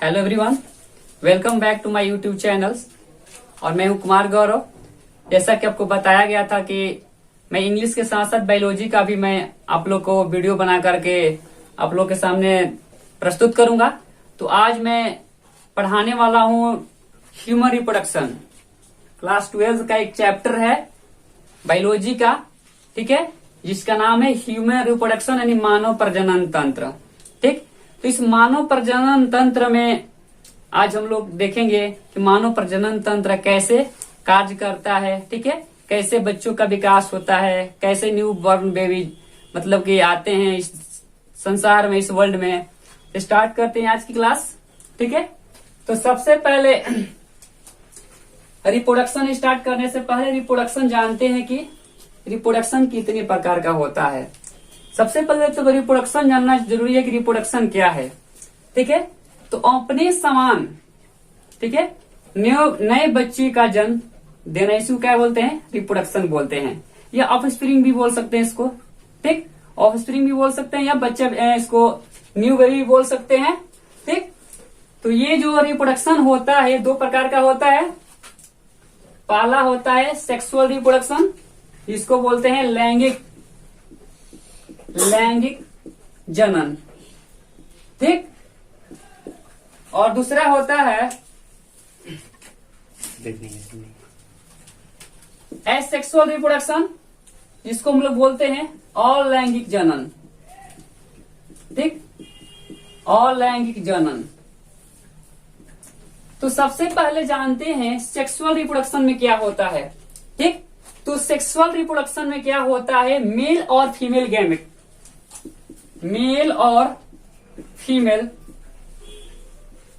Hello everyone, welcome back to my YouTube channels. और मैं हूं कुमार गौरव। जैसा कि आपको बताया गया था कि मैं इंग्लिश के साथ साथ बायोलॉजी का भी मैं आप लोग को वीडियो बना करके आप लोग के सामने प्रस्तुत करूंगा। तो आज मैं पढ़ाने वाला हूं ह्यूमन रिप्रोडक्शन। क्लास 12 का एक चैप्टर है बायोलॉजी का, ठीक है, जिसका नाम है ह्यूमन रिप्रोडक्शन यानी मानव प्रजनन तंत्र। ठीक, तो इस मानव प्रजनन तंत्र में आज हम लोग देखेंगे कि मानव प्रजनन तंत्र कैसे कार्य करता है, ठीक है, कैसे बच्चों का विकास होता है, कैसे न्यू बॉर्न बेबी मतलब कि आते हैं इस संसार में, इस वर्ल्ड में। स्टार्ट करते हैं आज की क्लास, ठीक है। तो सबसे पहले रिप्रोडक्शन स्टार्ट करने से पहले रिप्रोडक्शन जानते हैं कि रिप्रोडक्शन कितने प्रकार का होता है। सबसे पहले तो रिप्रोडक्शन जानना जरूरी है कि रिप्रोडक्शन क्या है, ठीक है। तो अपने समान, ठीक है, नए बच्चे का जन्म देना, इसको क्या बोलते हैं? रिप्रोडक्शन बोलते हैं, या ऑफस्प्रिंग भी बोल सकते हैं इसको, ठीक, ऑफस्प्रिंग भी बोल सकते हैं, या बच्चा इसको न्यू बेबी बोल सकते हैं, ठीक। तो ये जो रिप्रोडक्शन होता है दो प्रकार का होता है। पहला होता है सेक्सुअल रिप्रोडक्शन, इसको बोलते हैं लैंगिक जनन, ठीक। और दूसरा होता है एसेक्सुअल रिप्रोडक्शन, जिसको हम लोग बोलते हैं अलैंगिक जनन, ठीक, अलैंगिक जनन। तो सबसे पहले जानते हैं सेक्सुअल रिप्रोडक्शन में क्या होता है, ठीक। तो सेक्सुअल रिप्रोडक्शन में क्या होता है? मेल और फीमेल गैमेट, मेल और फीमेल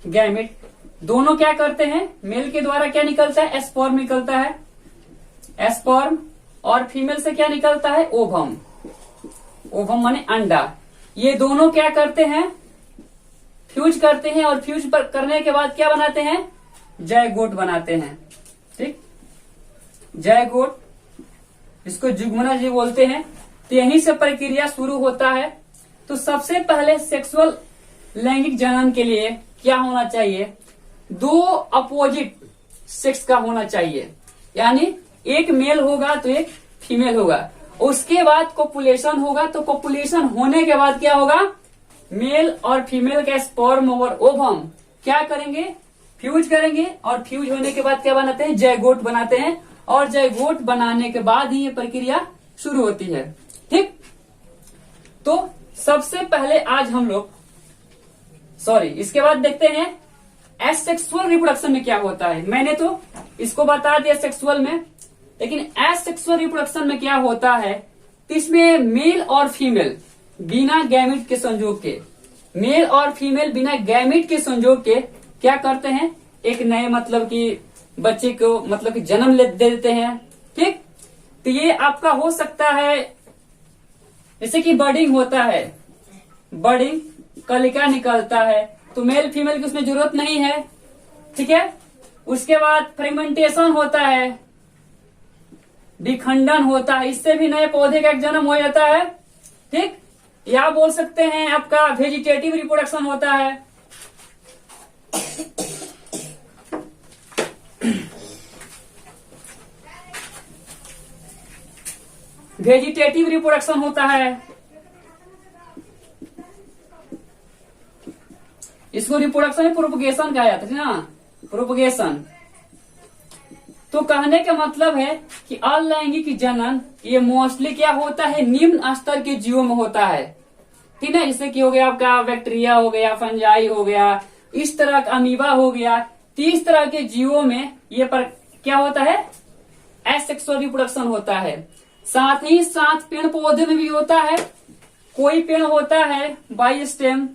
गैमेट दोनों क्या करते हैं? मेल के द्वारा क्या निकलता है? स्पर्म निकलता है, स्पर्म, और फीमेल से क्या निकलता है? ओवम, ओवम माने अंडा। ये दोनों क्या करते हैं? फ्यूज करते हैं, और फ्यूज करने के बाद क्या बनाते हैं? जायगोट बनाते हैं, ठीक, जायगोट, इसको जुगमना जी बोलते हैं। तो यहीं से प्रक्रिया शुरू होता है। तो सबसे पहले सेक्सुअल लैंगिक जनन के लिए क्या होना चाहिए? दो अपोजिट सेक्स का होना चाहिए, यानी एक मेल होगा तो एक फीमेल होगा। उसके बाद कोपुलेशन होगा, तो कोपुलेशन होने के बाद क्या होगा? मेल और फीमेल का स्पर्म और ओवम क्या करेंगे? फ्यूज करेंगे, और फ्यूज होने के बाद क्या बनाते हैं? जायगोट बनाते हैं, और जायगोट बनाने के बाद ही ये प्रक्रिया शुरू होती है, ठीक। तो सबसे पहले आज हम लोग इसके बाद देखते हैं एसेक्सुअल रिप्रोडक्शन में क्या होता है। मैंने तो इसको बता दिया सेक्सुअल में, लेकिन एसेक्सुअल रिप्रोडक्शन में क्या होता है? तो इसमें मेल और फीमेल बिना गैमेट के संजोग के, मेल और फीमेल बिना गैमेट के संजोग के क्या करते हैं? एक नए मतलब कि बच्चे को मतलब कि जन्म दे देते हैं, ठीक। तो ये आपका हो सकता है जैसे कि बर्डिंग होता है, बर्डिंग, कलिका निकलता है, तो मेल फीमेल की उसमें जरूरत नहीं है, ठीक है। उसके बाद फ्रेगमेंटेशन होता है, विखंडन होता है, इससे भी नए पौधे का एक जन्म हो जाता है, ठीक। या बोल सकते हैं आपका वेजिटेटिव रिप्रोडक्शन होता है, वेजिटेटिव रिप्रोडक्शन होता है। इसको रिप्रोडक्शन में प्रोपगेशन कहा जाता है ना, प्रोपगेशन। तो कहने का मतलब है कि अलैंगिक जनन ये मोस्टली क्या होता है? निम्न स्तर के जीवों में होता है, ठीक है। जैसे कि हो गया आपका बैक्टीरिया हो गया, फंजाई हो गया, इस तरह का अमीबा हो गया, 30 तरह के जीवों में ये पर क्या होता है? एसेक्सुअल रिप्रोडक्शन होता है। साथ ही साथ पेड़ पौधे में भी होता है। कोई पेड़ होता है बाई स्टेम,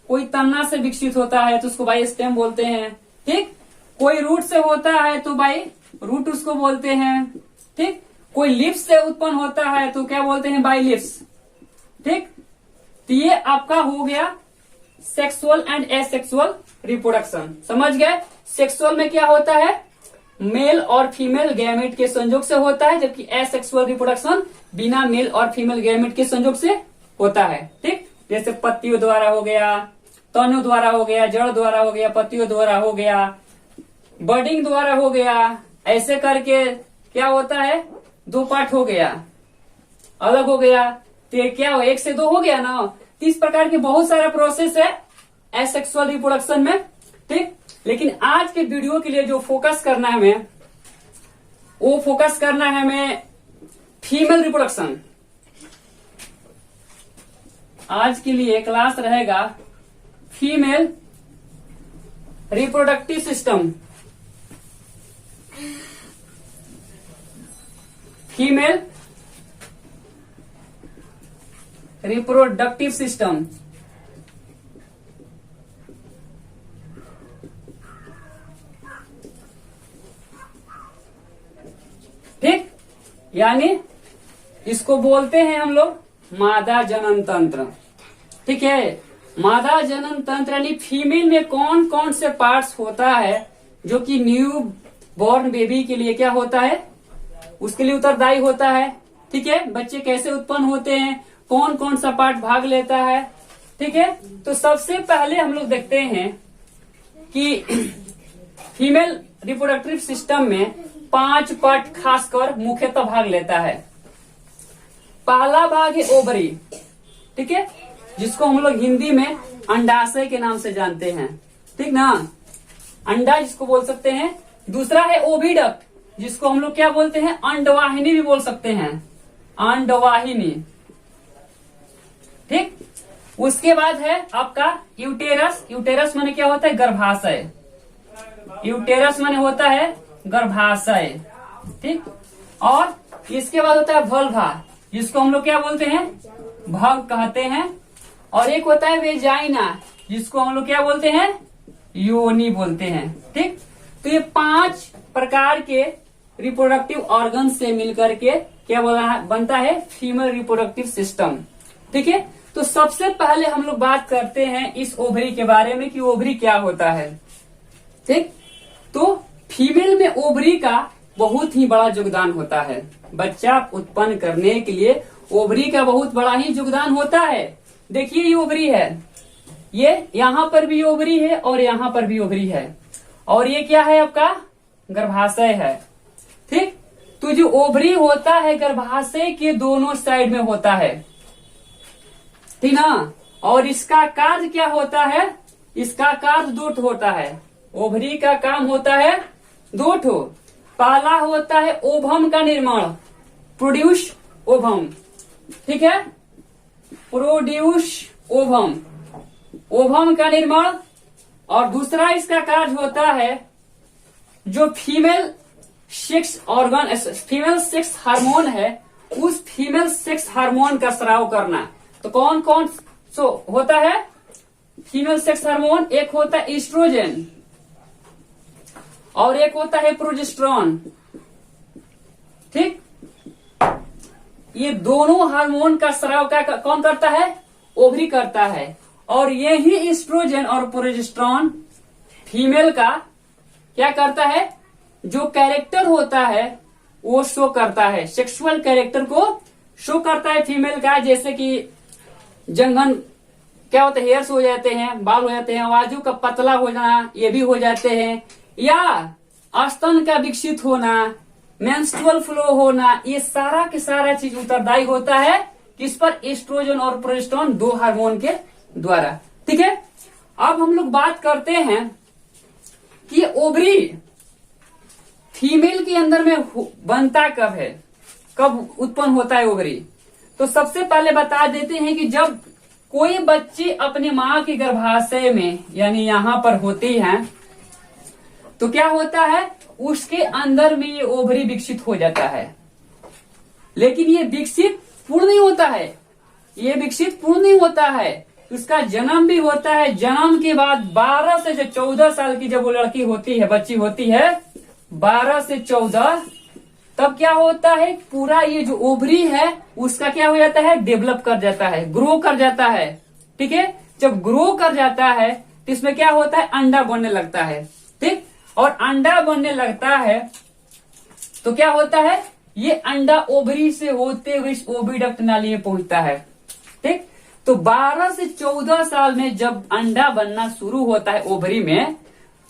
कोई तना से विकसित होता है तो उसको बाई स्टेम बोलते हैं, ठीक। कोई रूट से होता है तो बाई रूट उसको बोलते हैं, ठीक। कोई लिप्स से उत्पन्न होता है तो क्या बोलते हैं? बाई लिप्स, ठीक। तो ये आपका हो गया सेक्सुअल एंड एसेक्सुअल रिप्रोडक्शन, समझ गए। सेक्सुअल में क्या होता है? मेल और फीमेल गैमेट के संयोग से होता है, जबकि एसेक्सुअल रिप्रोडक्शन बिना मेल और फीमेल गैमेट के संयोग से होता है, ठीक। जैसे पत्तियों द्वारा हो गया, तनु द्वारा हो गया, जड़ द्वारा हो गया, पत्तियों द्वारा हो गया, बडिंग द्वारा हो गया। ऐसे करके क्या होता है, 2 पार्ट हो गया, अलग हो गया, तो ये क्या हो, 1 से 2 हो गया ना। तो इस प्रकार के बहुत सारा प्रोसेस है एसेक्सुअल रिप्रोडक्शन में, ठीक। लेकिन आज के वीडियो के लिए जो फोकस करना है हमें, वो फोकस करना है हमें फीमेल रिप्रोडक्शन। आज के लिए क्लास रहेगा female reproductive system, female reproductive system. ठीक, यानी इसको बोलते हैं हम लोग मादा जनन तंत्र, ठीक है। मादा जनन तंत्र यानी फीमेल में कौन कौन से पार्ट्स होता है जो कि न्यू बॉर्न बेबी के लिए क्या होता है, उसके लिए उत्तरदायी होता है, ठीक है। बच्चे कैसे उत्पन्न होते हैं, कौन कौन सा पार्ट भाग लेता है, ठीक है। तो सबसे पहले हम लोग देखते हैं कि फीमेल रिप्रोडक्टिव सिस्टम में 5 पार्ट खासकर मुख्यतः भाग लेता है। पहला भाग है ओवरी, ठीक है, जिसको हम लोग हिंदी में अंडाशय के नाम से जानते हैं, ठीक ना, अंडा जिसको बोल सकते हैं। दूसरा है ओविडक्ट, जिसको हम लोग क्या बोलते हैं, अंडवाहिनी भी बोल सकते हैं, अंडवाहिनी, ठीक। उसके बाद है आपका यूटेरस। यूटेरस माने क्या होता है, गर्भाशय। यूटेरस माने होता है गर्भाशय, ठीक। और इसके बाद होता है वल्वा, जिसको हम लोग क्या बोलते हैं, भग कहते हैं। और एक होता है वेजाइना, जिसको हम लोग क्या बोलते हैं, योनि बोलते हैं, ठीक। तो ये 5 प्रकार के रिप्रोडक्टिव ऑर्गन से मिलकर के क्या बनता है, फीमेल रिप्रोडक्टिव सिस्टम, ठीक है। तो सबसे पहले हम लोग बात करते हैं इस ओवरी के बारे में कि ओवरी क्या होता है, ठीक। तो फीमेल में ओवरी का बहुत ही बड़ा योगदान होता है। बच्चा उत्पन्न करने के लिए ओवरी का बहुत बड़ा ही योगदान होता है। देखिए ये ओवरी है, ये यहाँ पर भी ओवरी है और यहाँ पर भी ओवरी है, और ये क्या है आपका, गर्भाशय है, ठीक। तो जो ओवरी होता है गर्भाशय के दोनों साइड में होता है, ठीक ना। और इसका कार्य क्या होता है, इसका कार्य 2 होता है। ओवरी का काम होता है 2। पहला होता है ओवम का निर्माण, प्रोड्यूस ओवम, ठीक है, प्रोड्यूस ओवम, ओवम का निर्माण। और दूसरा इसका कार्य होता है जो female sex organ, female sex hormone है, उस फीमेल सेक्स हार्मोन का स्राव करना। तो कौन कौन सो होता है फीमेल सेक्स हार्मोन, एक होता है ईस्ट्रोजन और एक होता है प्रोजेस्टेरॉन, ठीक। ये दोनों हार्मोन का स्राव का कौन करता है, ओवरी करता है। और यही ईस्ट्रोजन और प्रोजेस्टेरॉन फीमेल का क्या करता है, जो कैरेक्टर होता है वो शो करता है, सेक्सुअल कैरेक्टर को शो करता है फीमेल का। जैसे कि जंघन क्या होता है, हेयर्स हो जाते हैं, बाल हो जाते हैं, आवाजों का पतला हो जाना, ये भी हो जाते हैं, या स्तन का विकसित होना, मेंस्ट्रुअल फ्लो होना, ये सारा के सारा चीज उत्तरदायी होता है किस पर, एस्ट्रोजन और प्रोजेस्टेरॉन 2 हार्मोन के द्वारा, ठीक है। अब हम लोग बात करते हैं कि ओवरी फीमेल के अंदर में बनता कब है, कब उत्पन्न होता है ओवरी। तो सबसे पहले बता देते हैं कि जब कोई बच्ची अपनी माँ के गर्भाशय में यानी यहाँ पर होती है तो क्या होता है, उसके अंदर में ये ओवरी विकसित हो जाता है। लेकिन ये विकसित पूर्ण नहीं होता है, ये विकसित पूर्ण नहीं होता है, उसका जन्म भी होता है। जन्म के बाद 12 से जो 14 साल की जब वो लड़की होती है, बच्ची होती है 12 से 14, तब क्या होता है, पूरा ये जो ओवरी है उसका क्या हो जाता है, डेवलप कर जाता है, ग्रो कर जाता है, ठीक है। जब ग्रो कर जाता है तो इसमें क्या होता है, अंडा बनने लगता है, ठीक। और अंडा बनने लगता है तो क्या होता है, ये अंडा ओवरी से होते हुए इस ओविडक्ट नाली में पहुंचता है, ठीक। तो 12 से 14 साल में जब अंडा बनना शुरू होता है ओवरी में,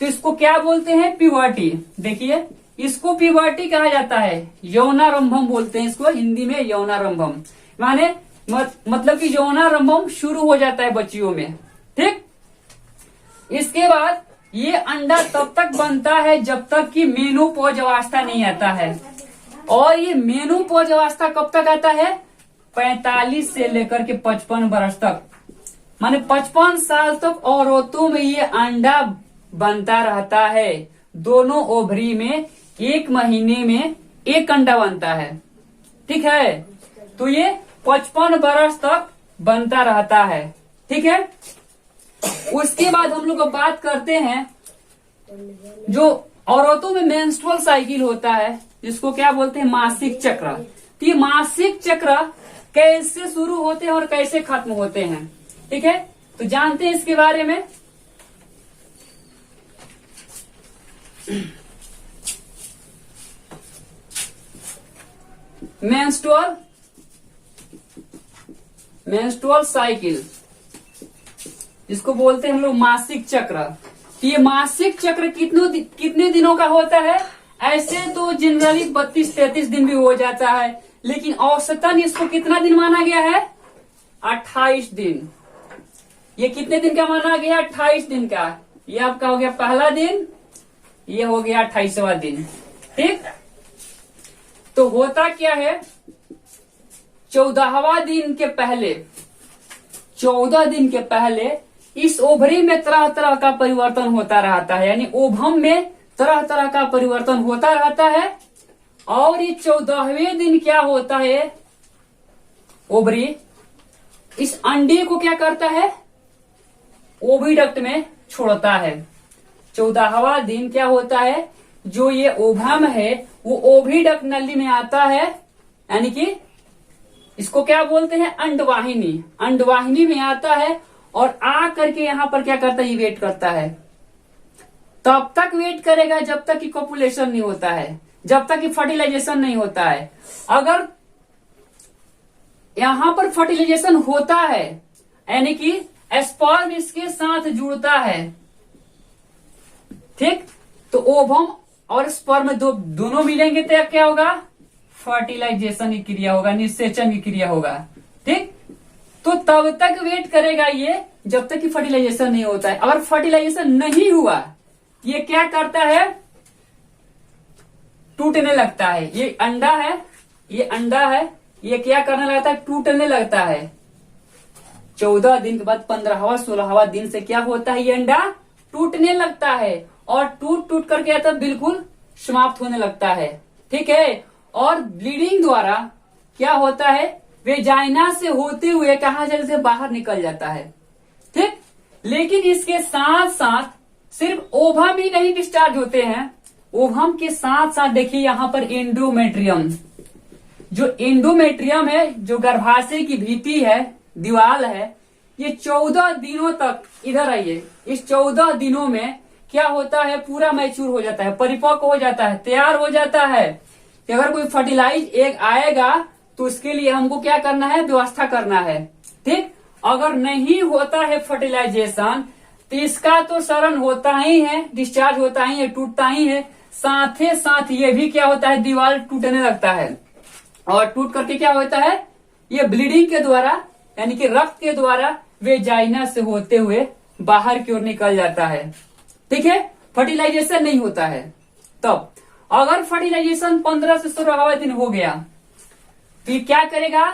तो इसको क्या बोलते हैं? प्यूबर्टी। देखिए, इसको प्यूबर्टी कहा जाता है, यौनारंभम बोलते हैं इसको हिंदी में, यौनारंभम माने मतलब कि यौनारंभम शुरू हो जाता है बच्चियों में। ठीक, इसके बाद ये अंडा तब तक बनता है जब तक कि मेनोपॉज अवस्था नहीं आता है। और ये मेनोपॉज अवस्था कब तक आता है? 45 से लेकर के 55 वर्ष तक, माने 55 साल तक औरतों में ये अंडा बनता रहता है। दोनों ओवरी में 1 महीने में 1 अंडा बनता है। ठीक है, तो ये 55 वर्ष तक बनता रहता है। ठीक है, उसके बाद हम लोग बात करते हैं जो औरतों में मेंस्ट्रुअल साइकिल होता है, जिसको क्या बोलते हैं? मासिक चक्र। तो ये मासिक चक्र कैसे शुरू होते हैं और कैसे खत्म होते हैं? ठीक है, तो जानते हैं इसके बारे में। मेंस्ट्रुअल साइकिल, जिसको बोलते हैं हम लोग मासिक चक्र। ये मासिक चक्र कितने दिनों का होता है? ऐसे तो जनरली 32-33 दिन भी हो जाता है, लेकिन औसतन इसको कितना दिन माना गया है? 28 दिन। ये कितने दिन का माना गया? 28 दिन का। ये आपका हो गया पहला दिन, ये हो गया 28वां दिन। ठीक, तो होता क्या है? 14वां दिन के पहले, 14 दिन के पहले इस ओवरी में तरह तरह का परिवर्तन होता रहता है, यानी ओवम में तरह तरह का परिवर्तन होता रहता है। और ये 14वें दिन क्या होता है? ओवरी इस अंडे को क्या करता है? ओविडक्ट में छोड़ता है। 14वां दिन क्या होता है? जो ये ओवम है वो ओविडक्ट नली में आता है, यानी कि इसको क्या बोलते हैं? अंडवाहिनी। अंडवाहिनी में आता है और आ करके यहाँ पर क्या करता है? ये वेट करता है। तब तक वेट करेगा जब तक कि कॉपुलेशन नहीं होता है, जब तक कि फर्टिलाइजेशन नहीं होता है। अगर यहाँ पर फर्टिलाइजेशन होता है, यानी कि स्पर्म इसके साथ जुड़ता है, ठीक, तो ओवम और स्पर्म दोनों मिलेंगे तो क्या होगा? फर्टिलाइजेशन की क्रिया होगा, निषेचन की क्रिया होगा। ठीक, तो तब तक वेट करेगा ये जब तक कि फर्टिलाइजेशन नहीं होता है। अगर फर्टिलाइजेशन नहीं हुआ, ये क्या करता है? टूटने लगता है। ये अंडा है, ये अंडा है, ये क्या करने लगता है? टूटने लगता है। 14 दिन के बाद 15वां 16वां दिन से क्या होता है? ये अंडा टूटने लगता है और टूट करके आता बिल्कुल समाप्त होने लगता है। ठीक है, और ब्लीडिंग द्वारा क्या होता है? वेजाइना से होते हुए कहां से बाहर निकल जाता है। ठीक, लेकिन इसके साथ साथ सिर्फ ओवम ही नहीं डिस्चार्ज होते हैं। ओवम के साथ साथ देखिए यहाँ पर एंडोमेट्रियम, जो एंडोमेट्रियम है, जो गर्भाशय की भीति है, दीवार है, ये 14 दिनों तक, इधर आइए, इस 14 दिनों में क्या होता है? पूरा मैच्योर हो जाता है, परिपक्व हो जाता है, तैयार हो जाता है कि अगर कोई फर्टिलाइज एग आएगा तो उसके लिए हमको क्या करना है? व्यवस्था करना है। ठीक, अगर नहीं होता है फर्टिलाइजेशन तो इसका तो शरण होता ही है, डिस्चार्ज होता ही है, टूटता ही है, साथ ही साथ ये भी क्या होता है? दीवार टूटने लगता है और टूट करके क्या होता है? ये ब्लीडिंग के द्वारा, यानी कि रक्त के द्वारा वेजाइना से होते हुए बाहर की ओर निकल जाता है। ठीक है, फर्टिलाइजेशन नहीं होता है। तब अगर फर्टिलाइजेशन 15 से 16वां दिन हो गया तो ये क्या करेगा?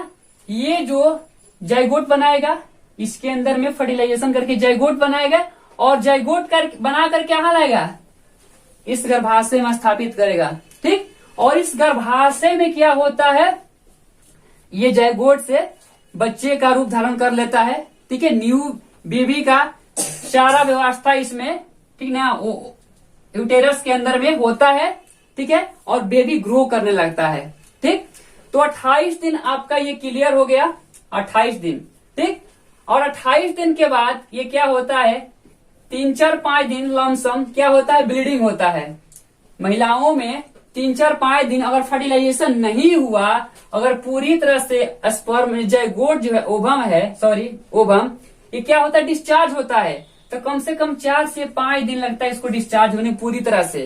ये जो जाइगोट बनाएगा, इसके अंदर में फर्टिलाइजेशन करके जाइगोट बनाएगा और जाइगोट बना कर क्या लाएगा? इस गर्भाशय में स्थापित करेगा। ठीक, और इस गर्भाशय में क्या होता है? ये जाइगोट से बच्चे का रूप धारण कर लेता है। ठीक है, न्यू बेबी का सारा व्यवस्था इसमें, ठीक ना, यूटेरस के अंदर में होता है। ठीक है, और बेबी ग्रो करने लगता है। ठीक, तो 28 दिन आपका ये क्लियर हो गया, 28 दिन। ठीक, और 28 दिन के बाद ये क्या होता है? 3-4-5 दिन लमसम क्या होता है? ब्लीडिंग होता है। महिलाओं में 3-4-5 दिन अगर फर्टिलाइजेशन नहीं हुआ, अगर पूरी तरह से स्पर्म जाइगोट जो है ओवम ये क्या होता है, डिस्चार्ज होता है, तो कम से कम 4 से 5 दिन लगता है इसको डिस्चार्ज होने पूरी तरह से।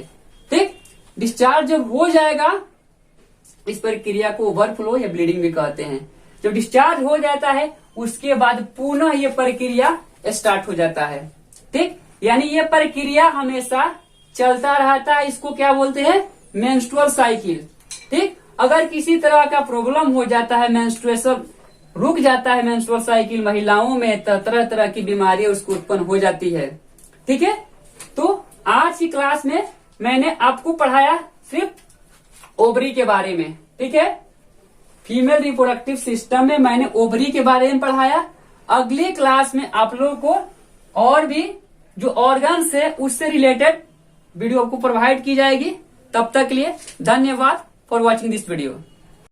ठीक, डिस्चार्ज जब हो जाएगा, इस प्रक्रिया को ओवरफ्लो या ब्लीडिंग भी कहते हैं। जब डिस्चार्ज हो जाता है उसके बाद पुनः ये प्रक्रिया स्टार्ट हो जाता है। ठीक, यानी ये प्रक्रिया हमेशा चलता रहता है, इसको क्या बोलते हैं, मेंस्ट्रुअल साइकिल। ठीक, अगर किसी तरह का प्रॉब्लम हो जाता है, मेंस्ट्रुएशन रुक जाता है मेंस्ट्रुअल साइकिल महिलाओं में, तो तरह तरह की बीमारियां उसको उत्पन्न हो जाती है। ठीक है, तो आज की क्लास में मैंने आपको पढ़ाया सिर्फ ओवरी के बारे में। ठीक है, फीमेल रिप्रोडक्टिव सिस्टम में मैंने ओवरी के बारे में पढ़ाया। अगली क्लास में आप लोगों को और भी जो ऑर्गन्स है उससे रिलेटेड वीडियो आपको प्रोवाइड की जाएगी। तब तक के लिए धन्यवाद फॉर वॉचिंग दिस वीडियो।